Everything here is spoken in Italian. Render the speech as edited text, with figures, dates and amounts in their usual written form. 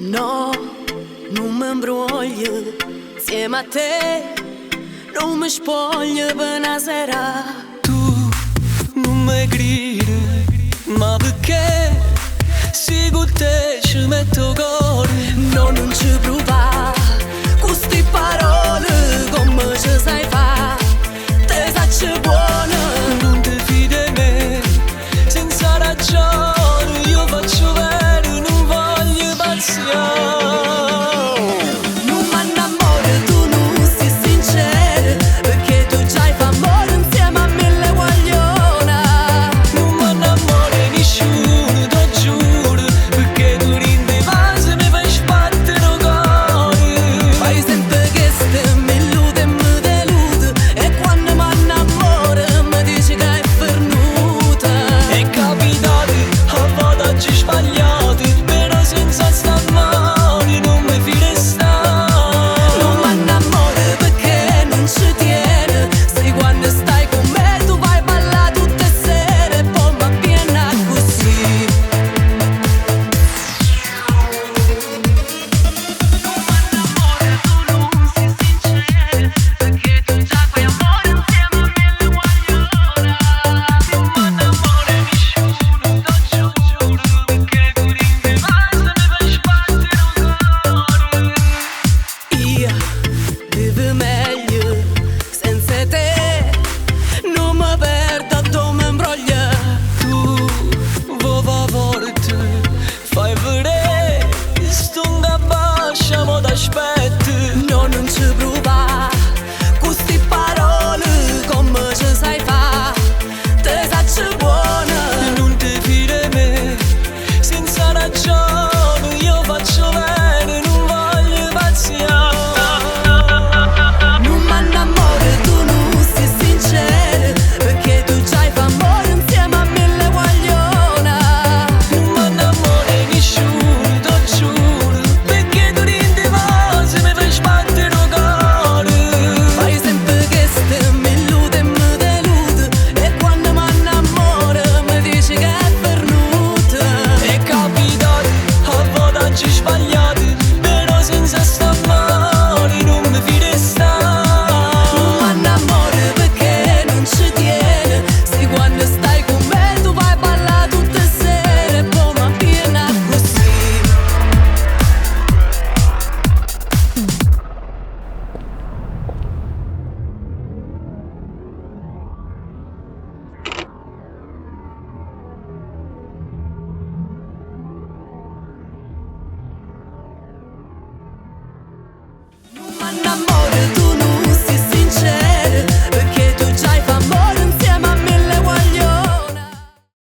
No, non mi imbroglio insieme a te, non mi spoglio per una sera. Tu non mi gridi, ma perché? Se con te ci metto cuore. No, non ci provare con sti parole come ci sai fa. Te sacci buona, Non ti fidi di me, senza ragione. Io faccio vero, non voglio paziare. non m'annamoro, tu non sei sincero, perché tu già fai amore insieme a mille guagliona. Non mi innamoro di nessuno, te giuro, perché tu rindi base mi fai sbattere il cuore. Fai sempre che mi illude e mi delude, e quando m'annamoro mi dici che è pernuta. È capitato, a volte oggi sbagliato, però senza sta male non mi fide stare. Non m'annamoro perché non ci tiene, sai quando stai con me tu vai a ballare tutte le sere, poi mi avviene così. Non m'annamoro, tu non sei sincero, perché tu già fai amore insieme a mille guagliona. Non mi innamoro di nessuno, te giuro, perché tu rindi base mi fai sbattere il cuore. Io vivo meglio senza te, non mi perdo dove mi imbroglio. Tu, vuova forte, fai vedere, sto in bascia, mo t'aspetto. No, non ci provare con sti parole come ci sai fa. Te sacci buona, Non ti fidi di me, senza ragione. Io faccio bene, non voglio paziare. non m'annamoro, tu non sei sincero, perché tu già fai amore insieme a mille guagliona. Non mi innamoro di nessuno, te giuro, perché tu rindi base mi fai sbattere il cuore. Fai sempre che mi illude e mi delude, e quando m'annamoro mi dici che è pernuta. È capitato, a volte oggi sbagliato, però senza sta male non mi fide stare. Non m'annamoro perché non ci tiene, sai quando stai con me tu vai a ballare tutte le sere, poi mi avviene così. Non m'annamoro